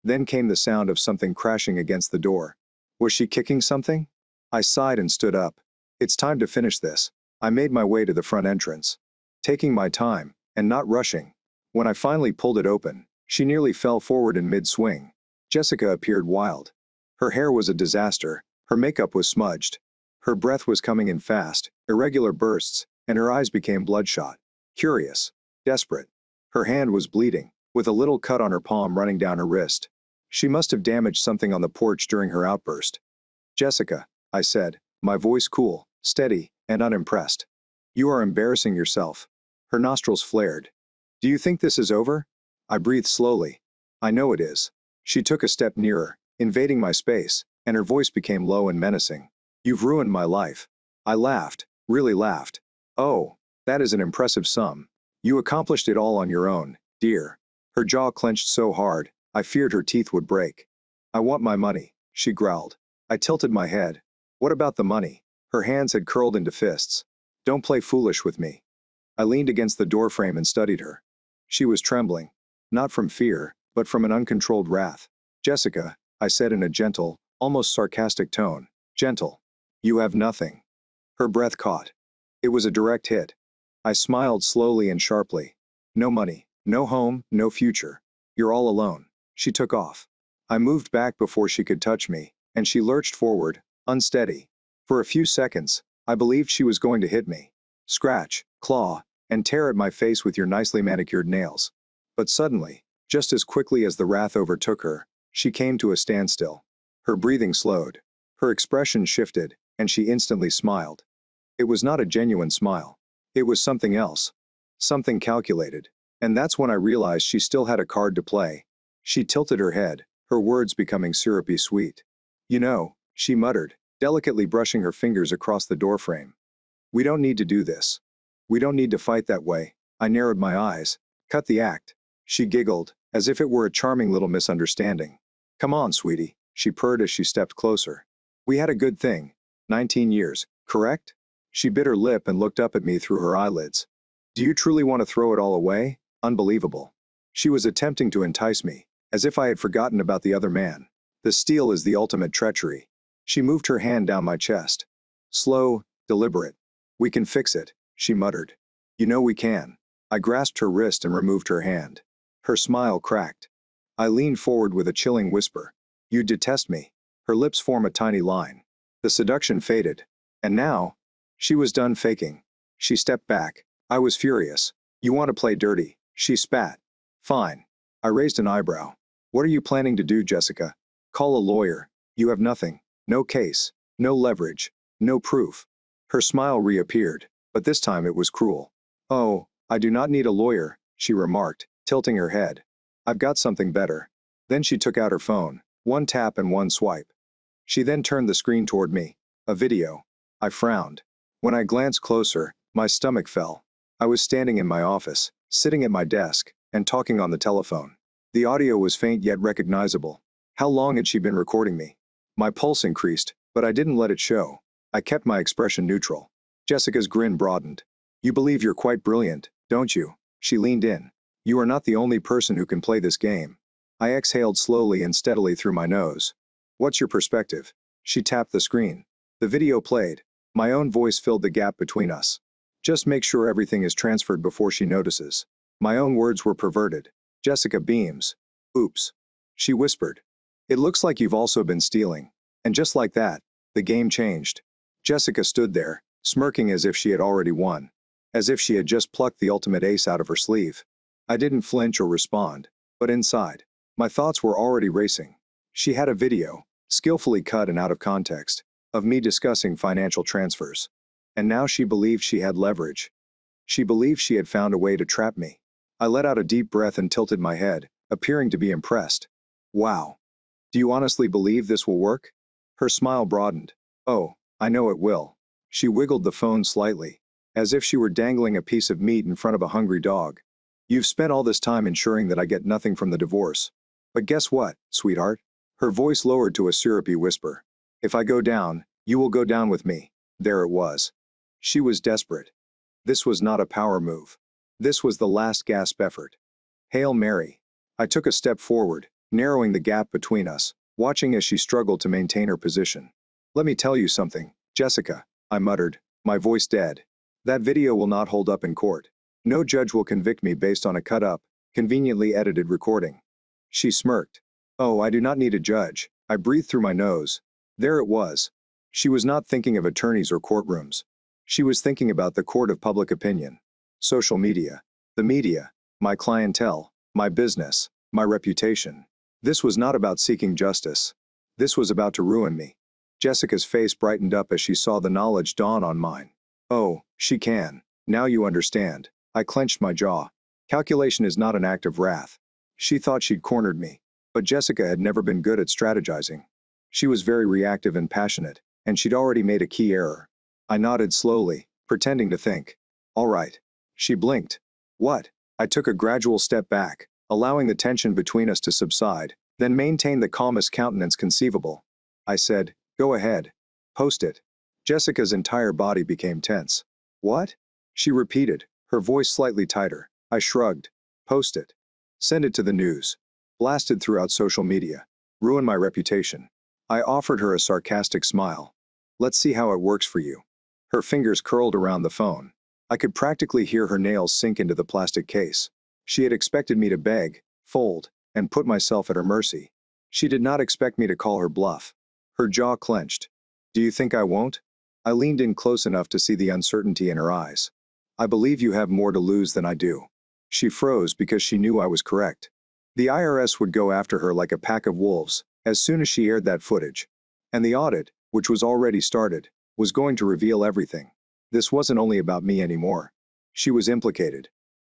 [SPEAKER 1] Then came the sound of something crashing against the door. Was she kicking something? I sighed and stood up. It's time to finish this. I made my way to the front entrance, taking my time, and not rushing. When I finally pulled it open, she nearly fell forward in mid-swing. Jessica appeared wild. Her hair was a disaster, her makeup was smudged. Her breath was coming in fast, irregular bursts, and her eyes became bloodshot. Curious. Desperate. Her hand was bleeding, with a little cut on her palm running down her wrist. She must have damaged something on the porch during her outburst. Jessica, I said, my voice cool, steady, and unimpressed. You are embarrassing yourself. Her nostrils flared. Do you think this is over? I breathed slowly. I know it is. She took a step nearer, invading my space, and her voice became low and menacing. You've ruined my life. I laughed, really laughed. Oh, that is an impressive sum. You accomplished it all on your own, dear. Her jaw clenched so hard, I feared her teeth would break. I want my money, she growled. I tilted my head. What about the money? Her hands had curled into fists. Don't play foolish with me. I leaned against the doorframe and studied her. She was trembling. Not from fear, but from an uncontrolled wrath. Jessica, I said in a gentle, almost sarcastic tone. Gentle. You have nothing. Her breath caught. It was a direct hit. I smiled slowly and sharply. No money, no home, no future. You're all alone. She took off. I moved back before she could touch me, and she lurched forward, unsteady. For a few seconds, I believed she was going to hit me. Scratch, claw, and tear at my face with your nicely manicured nails. But suddenly, just as quickly as the wrath overtook her, she came to a standstill. Her breathing slowed. Her expression shifted, and she instantly smiled. It was not a genuine smile. It was something else. Something calculated. And that's when I realized she still had a card to play. She tilted her head, her words becoming syrupy sweet. You know, she muttered, delicately brushing her fingers across the doorframe. We don't need to do this. We don't need to fight that way. I narrowed my eyes. Cut the act. She giggled, as if it were a charming little misunderstanding. Come on, sweetie, she purred as she stepped closer. We had a good thing. 19 years, correct? She bit her lip and looked up at me through her eyelids. Do you truly want to throw it all away? Unbelievable. She was attempting to entice me, as if I had forgotten about the other man. The steal is the ultimate treachery. She moved her hand down my chest. Slow, deliberate. We can fix it, she muttered. You know we can. I grasped her wrist and removed her hand. Her smile cracked. I leaned forward with a chilling whisper. You detest me. Her lips formed a tiny line. The seduction faded. And now, she was done faking. She stepped back. I was furious. You want to play dirty, she spat. Fine. I raised an eyebrow. What are you planning to do, Jessica? Call a lawyer. You have nothing. No case. No leverage. No proof. Her smile reappeared, but this time it was cruel. Oh, I do not need a lawyer, she remarked, tilting her head. I've got something better. Then she took out her phone, one tap and one swipe. She then turned the screen toward me. A video. I frowned. When I glanced closer, my stomach fell. I was standing in my office, sitting at my desk, and talking on the telephone. The audio was faint yet recognizable. How long had she been recording me? My pulse increased, but I didn't let it show. I kept my expression neutral. Jessica's grin broadened. You believe you're quite brilliant, don't you? She leaned in. You are not the only person who can play this game. I exhaled slowly and steadily through my nose. What's your perspective? She tapped the screen. The video played. My own voice filled the gap between us. Just make sure everything is transferred before she notices. My own words were perverted. Jessica beams. Oops. She whispered. It looks like you've also been stealing. And just like that, the game changed. Jessica stood there, smirking as if she had already won. As if she had just plucked the ultimate ace out of her sleeve. I didn't flinch or respond, but inside, my thoughts were already racing. She had a video, skillfully cut and out of context, of me discussing financial transfers. And now she believed she had leverage. She believed she had found a way to trap me. I let out a deep breath and tilted my head, appearing to be impressed. Wow. Do you honestly believe this will work? Her smile broadened. Oh, I know it will. She wiggled the phone slightly, as if she were dangling a piece of meat in front of a hungry dog. You've spent all this time ensuring that I get nothing from the divorce. But guess what, sweetheart? Her voice lowered to a syrupy whisper. If I go down, you will go down with me. There it was. She was desperate. This was not a power move. This was the last gasp effort. Hail Mary. I took a step forward, narrowing the gap between us, watching as she struggled to maintain her position. Let me tell you something, Jessica, I muttered, my voice dead. That video will not hold up in court. No judge will convict me based on a cut-up, conveniently edited recording. She smirked. Oh, I do not need a judge. I breathed through my nose. There it was. She was not thinking of attorneys or courtrooms. She was thinking about the court of public opinion. Social media. The media. My clientele. My business. My reputation. This was not about seeking justice. This was about to ruin me. Jessica's face brightened up as she saw the knowledge dawn on mine. Oh, she can. Now you understand. I clenched my jaw. Calculation is not an act of wrath. She thought she'd cornered me. But Jessica had never been good at strategizing. She was very reactive and passionate, and she'd already made a key error. I nodded slowly, pretending to think. All right. She blinked. What? I took a gradual step back, allowing the tension between us to subside, then maintained the calmest countenance conceivable. I said, go ahead. Post it. Jessica's entire body became tense. What? She repeated, her voice slightly tighter. I shrugged. Post it. Send it to the news. Blasted throughout social media. Ruin my reputation. I offered her a sarcastic smile. Let's see how it works for you. Her fingers curled around the phone. I could practically hear her nails sink into the plastic case. She had expected me to beg, fold, and put myself at her mercy. She did not expect me to call her bluff. Her jaw clenched. Do you think I won't? I leaned in close enough to see the uncertainty in her eyes. I believe you have more to lose than I do. She froze because she knew I was correct. The IRS would go after her like a pack of wolves as soon as she aired that footage. And the audit, which was already started, was going to reveal everything. This wasn't only about me anymore. She was implicated.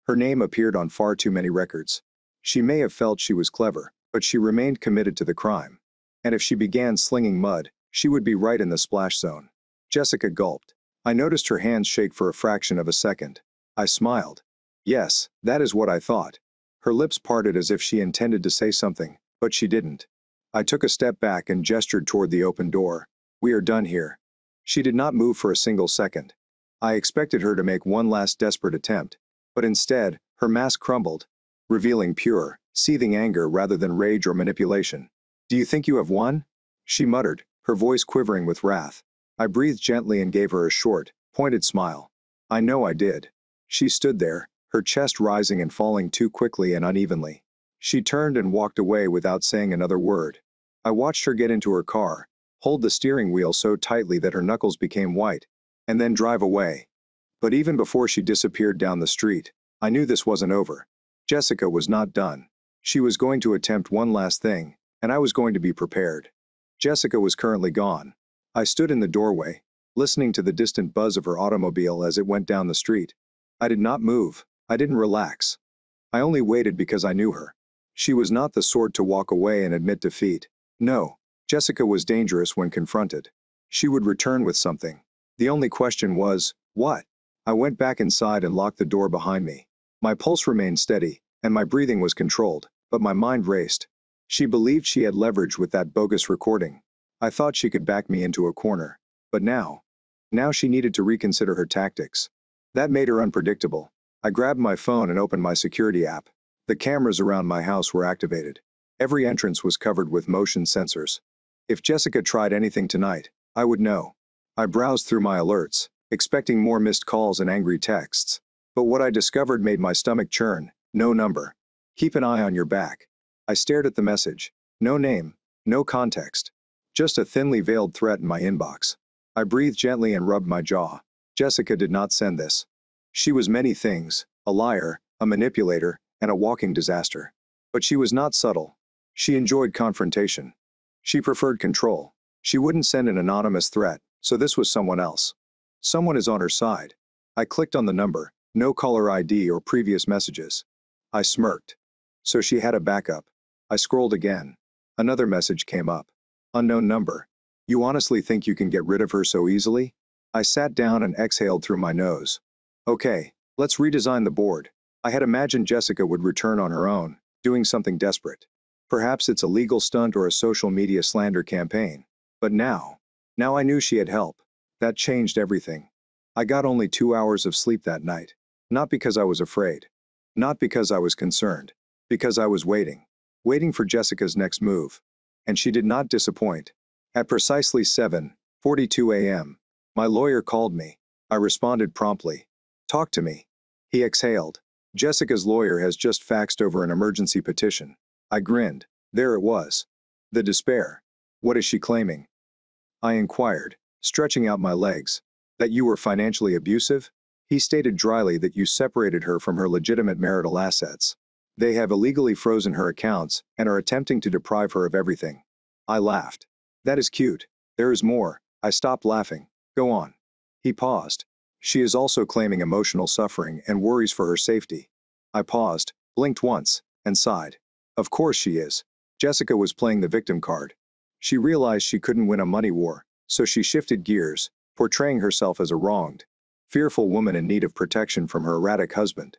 [SPEAKER 1] Her name appeared on far too many records. She may have felt she was clever, but she remained committed to the crime. And if she began slinging mud, she would be right in the splash zone. Jessica gulped. I noticed her hands shake for a fraction of a second. I smiled. Yes, that is what I thought. Her lips parted as if she intended to say something, but she didn't. I took a step back and gestured toward the open door. We are done here. She did not move for a single second. I expected her to make one last desperate attempt, but instead, her mask crumbled, revealing pure, seething anger rather than rage or manipulation. Do you think you have won? She muttered, her voice quivering with wrath. I breathed gently and gave her a short, pointed smile. I know I did. She stood there, her chest rising and falling too quickly and unevenly. She turned and walked away without saying another word. I watched her get into her car, hold the steering wheel so tightly that her knuckles became white, and then drive away. But even before she disappeared down the street, I knew this wasn't over. Jessica was not done. She was going to attempt one last thing, and I was going to be prepared. Jessica was currently gone. I stood in the doorway, listening to the distant buzz of her automobile as it went down the street. I did not move. I didn't relax. I only waited because I knew her. She was not the sort to walk away and admit defeat. No, Jessica was dangerous when confronted. She would return with something. The only question was, what? I went back inside and locked the door behind me. My pulse remained steady, and my breathing was controlled, but my mind raced. She believed she had leverage with that bogus recording. I thought she could back me into a corner. But now she needed to reconsider her tactics. That made her unpredictable. I grabbed my phone and opened my security app. The cameras around my house were activated. Every entrance was covered with motion sensors. If Jessica tried anything tonight, I would know. I browsed through my alerts, expecting more missed calls and angry texts. But what I discovered made my stomach churn. No number. Keep an eye on your back. I stared at the message. No name, no context. Just a thinly veiled threat in my inbox. I breathed gently and rubbed my jaw. Jessica did not send this. She was many things, a liar, a manipulator, and a walking disaster. But she was not subtle. She enjoyed confrontation. She preferred control. She wouldn't send an anonymous threat, so this was someone else. Someone is on her side. I clicked on the number, no caller ID or previous messages. I smirked. So she had a backup. I scrolled again. Another message came up. Unknown number. You honestly think you can get rid of her so easily? I sat down and exhaled through my nose. Okay, let's redesign the board. I had imagined Jessica would return on her own, doing something desperate. Perhaps it's a legal stunt or a social media slander campaign. But now I knew she had help. That changed everything. I got only 2 hours of sleep that night. Not because I was afraid. Not because I was concerned. Because I was waiting for Jessica's next move. And she did not disappoint. At precisely 7:42 a.m., my lawyer called me. I responded promptly. Talk to me. He exhaled. Jessica's lawyer has just faxed over an emergency petition. I grinned. There it was. The despair. What is she claiming? I inquired, stretching out my legs. That you were financially abusive? He stated dryly that you separated her from her legitimate marital assets. They have illegally frozen her accounts and are attempting to deprive her of everything. I laughed. That is cute. There is more. I stopped laughing. Go on. He paused. She is also claiming emotional suffering and worries for her safety. I paused, blinked once, and sighed. Of course she is. Jessica was playing the victim card. She realized she couldn't win a money war, so she shifted gears, portraying herself as a wronged, fearful woman in need of protection from her erratic husband.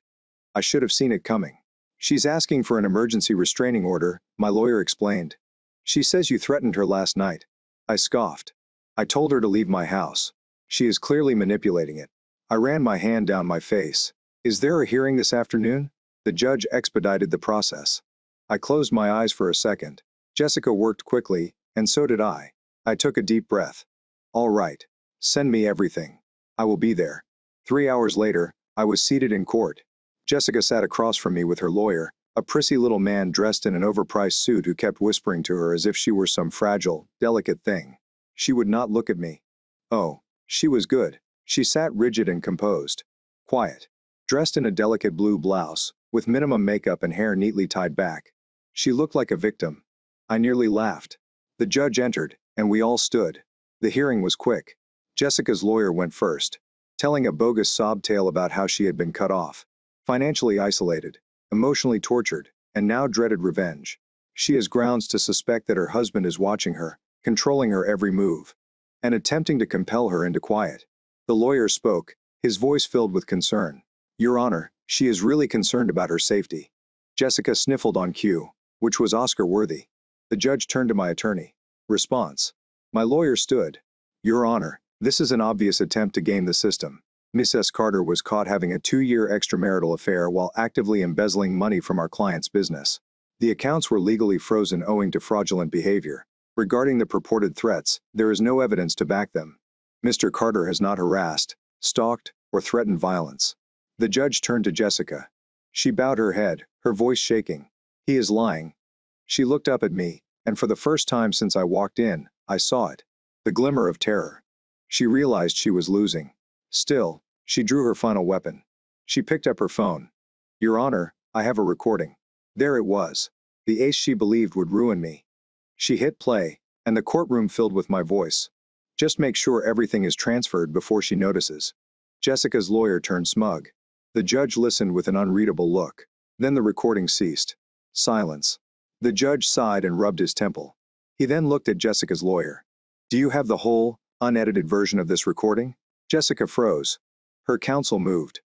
[SPEAKER 1] I should have seen it coming. She's asking for an emergency restraining order, my lawyer explained. She says you threatened her last night. I scoffed. I told her to leave my house. She is clearly manipulating it. I ran my hand down my face. Is there a hearing this afternoon? The judge expedited the process. I closed my eyes for a second. Jessica worked quickly, and so did I. I took a deep breath. All right. Send me everything. I will be there. 3 hours later, I was seated in court. Jessica sat across from me with her lawyer, a prissy little man dressed in an overpriced suit who kept whispering to her as if she were some fragile, delicate thing. She would not look at me. Oh, she was good. She sat rigid and composed. Quiet. Dressed in a delicate blue blouse, with minimum makeup and hair neatly tied back. She looked like a victim. I nearly laughed. The judge entered, and we all stood. The hearing was quick. Jessica's lawyer went first, telling a bogus sob tale about how she had been cut off, financially isolated, emotionally tortured, and now dreaded revenge. She has grounds to suspect that her husband is watching her, controlling her every move, and attempting to compel her into quiet. The lawyer spoke, his voice filled with concern. Your Honor, she is really concerned about her safety. Jessica sniffled on cue, which was Oscar-worthy. The judge turned to my attorney. Response. My lawyer stood. Your Honor, this is an obvious attempt to game the system. Miss S. Carter was caught having a 2-year extramarital affair while actively embezzling money from our client's business. The accounts were legally frozen owing to fraudulent behavior. Regarding the purported threats, there is no evidence to back them. Mr. Carter has not harassed, stalked, or threatened violence. The judge turned to Jessica. She bowed her head, her voice shaking. He is lying. She looked up at me, and for the first time since I walked in, I saw it. The glimmer of terror. She realized she was losing. Still, she drew her final weapon. She picked up her phone. Your Honor, I have a recording. There it was. The ace she believed would ruin me. She hit play, and the courtroom filled with my voice. Just make sure everything is transferred before she notices. Jessica's lawyer turned smug. The judge listened with an unreadable look. Then the recording ceased. Silence. The judge sighed and rubbed his temple. He then looked at Jessica's lawyer. Do you have the whole, unedited version of this recording? Jessica froze. Her counsel moved.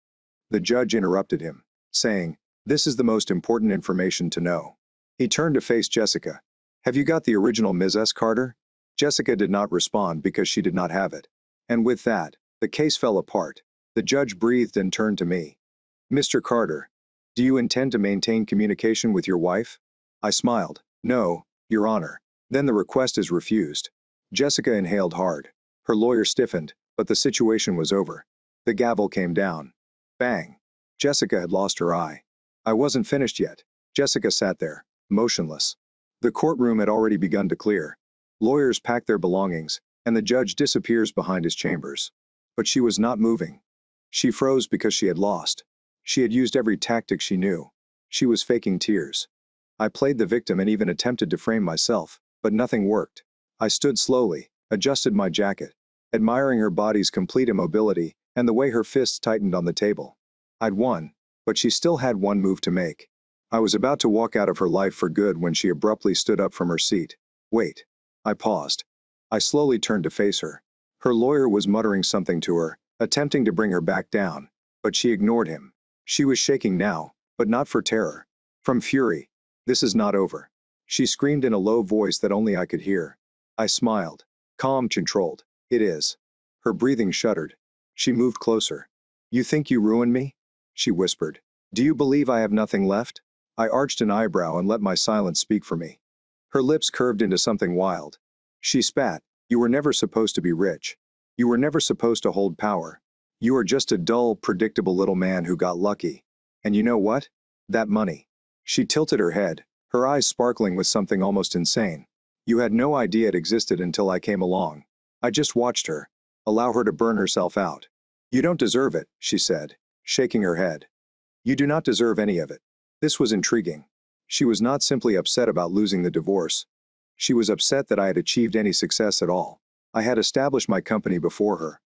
[SPEAKER 1] The judge interrupted him, saying, This is the most important information to know. He turned to face Jessica. Have you got the original Ms. S. Carter? Jessica did not respond because she did not have it. And with that, the case fell apart. The judge breathed and turned to me. Mr. Carter, do you intend to maintain communication with your wife? I smiled. No, Your Honor. Then the request is refused. Jessica inhaled hard. Her lawyer stiffened, but the situation was over. The gavel came down. Bang. Jessica had lost her eye. I wasn't finished yet. Jessica sat there, motionless. The courtroom had already begun to clear. Lawyers packed their belongings, and the judge disappears behind his chambers. But she was not moving. She froze because she had lost. She had used every tactic she knew. She was faking tears. I played the victim and even attempted to frame myself, but nothing worked. I stood slowly, adjusted my jacket, admiring her body's complete immobility and the way her fists tightened on the table. I'd won, but she still had one move to make. I was about to walk out of her life for good when she abruptly stood up from her seat. Wait. I paused. I slowly turned to face her. Her lawyer was muttering something to her, attempting to bring her back down, but she ignored him. She was shaking now, but not for terror. From fury. "This is not over," she screamed in a low voice that only I could hear. I smiled. Calm, controlled. "It is." Her breathing shuddered. She moved closer. "You think you ruined me?" she whispered. "Do you believe I have nothing left?" I arched an eyebrow and let my silence speak for me. Her lips curved into something wild. She spat. "You were never supposed to be rich. You were never supposed to hold power. You are just a dull, predictable little man who got lucky. And you know what? That money." She tilted her head, her eyes sparkling with something almost insane. "You had no idea it existed until I came along. I just watched her. Allow her to burn herself out." "You don't deserve it," she said, shaking her head. "You do not deserve any of it." This was intriguing. She was not simply upset about losing the divorce. She was upset that I had achieved any success at all. I had established my company before her.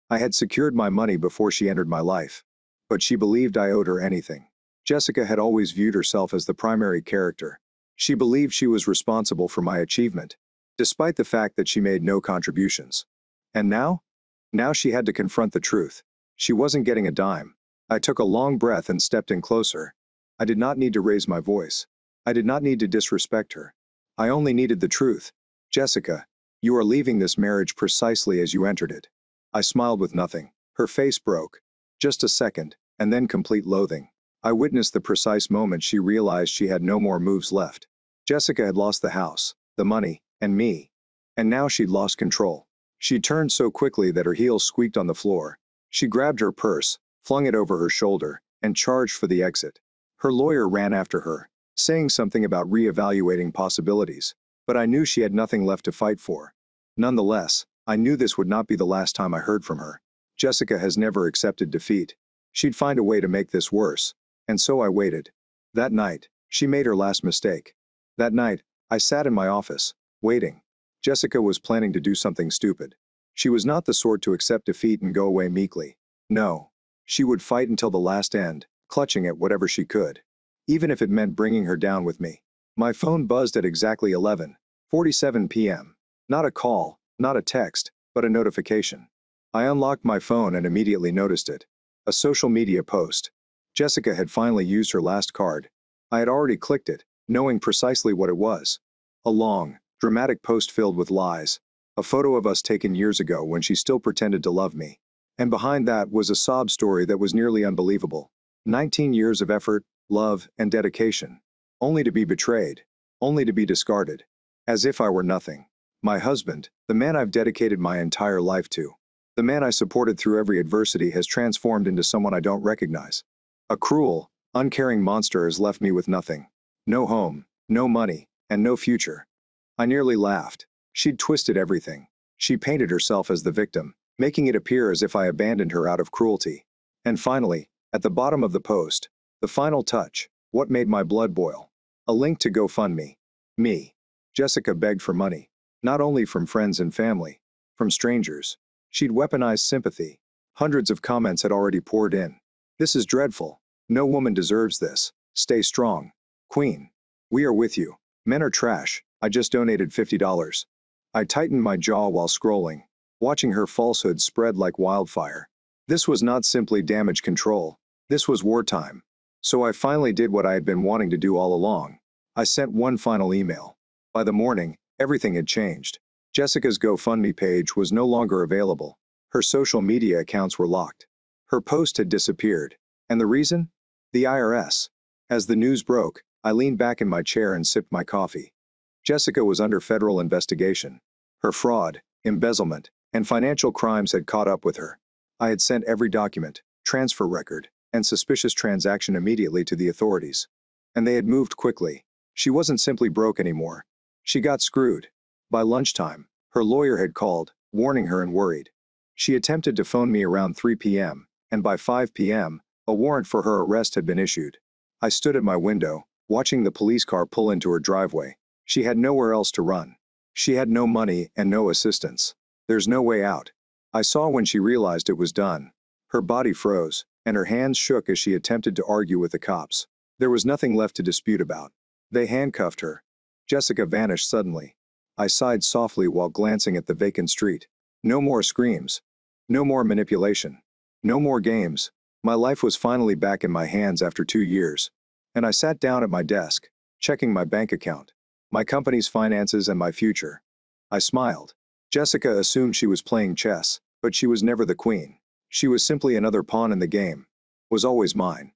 [SPEAKER 1] I had secured my money before she entered my life. But she believed I owed her anything. Jessica had always viewed herself as the primary character. She believed she was responsible for my achievement, despite the fact that she made no contributions. And now? Now she had to confront the truth. She wasn't getting a dime. I took a long breath and stepped in closer. I did not need to raise my voice. I did not need to disrespect her. I only needed the truth. "Jessica, you are leaving this marriage precisely as you entered it." I smiled with nothing. Her face broke. Just a second, and then complete loathing. I witnessed the precise moment she realized she had no more moves left. Jessica had lost the house, the money, and me. And now she'd lost control. She turned so quickly that her heels squeaked on the floor. She grabbed her purse, flung it over her shoulder, and charged for the exit. Her lawyer ran after her, saying something about reevaluating possibilities, but I knew she had nothing left to fight for. Nonetheless, I knew this would not be the last time I heard from her. Jessica has never accepted defeat. She'd find a way to make this worse. And so I waited. That night, she made her last mistake. That night, I sat in my office, waiting. Jessica was planning to do something stupid. She was not the sort to accept defeat and go away meekly. No. She would fight until the last end, clutching at whatever she could. Even if it meant bringing her down with me. My phone buzzed at exactly 11:47 p.m. Not a call, not a text, but a notification. I unlocked my phone and immediately noticed it. A social media post. Jessica had finally used her last card. I had already clicked it, knowing precisely what it was. A long, dramatic post filled with lies. A photo of us taken years ago when she still pretended to love me. And behind that was a sob story that was nearly unbelievable. 19 years of effort, love, and dedication. Only to be betrayed. Only to be discarded. As if I were nothing. My husband, the man I've dedicated my entire life to. The man I supported through every adversity has transformed into someone I don't recognize. A cruel, uncaring monster has left me with nothing. No home, no money, and no future. I nearly laughed. She'd twisted everything. She painted herself as the victim, making it appear as if I abandoned her out of cruelty. And finally, at the bottom of the post, the final touch, what made my blood boil? A link to GoFundMe. Me. Jessica begged for money. Not only from friends and family, from strangers. She'd weaponized sympathy. Hundreds of comments had already poured in. "This is dreadful. No woman deserves this. Stay strong. Queen. We are with you. Men are trash. I just donated $50. I tightened my jaw while scrolling, watching her falsehoods spread like wildfire. This was not simply damage control. This was wartime. So I finally did what I had been wanting to do all along. I sent one final email. By the morning, everything had changed. Jessica's GoFundMe page was no longer available. Her social media accounts were locked. Her post had disappeared. And the reason? The IRS. As the news broke, I leaned back in my chair and sipped my coffee. Jessica was under federal investigation. Her fraud, embezzlement, and financial crimes had caught up with her. I had sent every document, transfer record, and suspicious transaction immediately to the authorities. And they had moved quickly. She wasn't simply broke anymore. She got screwed. By lunchtime, her lawyer had called, warning her and worried. She attempted to phone me around 3 p.m., and by 5 p.m., a warrant for her arrest had been issued. I stood at my window, watching the police car pull into her driveway. She had nowhere else to run. She had no money and no assistance. There's no way out. I saw when she realized it was done. Her body froze, and her hands shook as she attempted to argue with the cops. There was nothing left to dispute about. They handcuffed her. Jessica vanished suddenly. I sighed softly while glancing at the vacant street. No more screams. No more manipulation. No more games. My life was finally back in my hands after 2 years. And I sat down at my desk, checking my bank account, my company's finances, and my future. I smiled. Jessica assumed she was playing chess, but she was never the queen. She was simply another pawn in the game. Was always mine.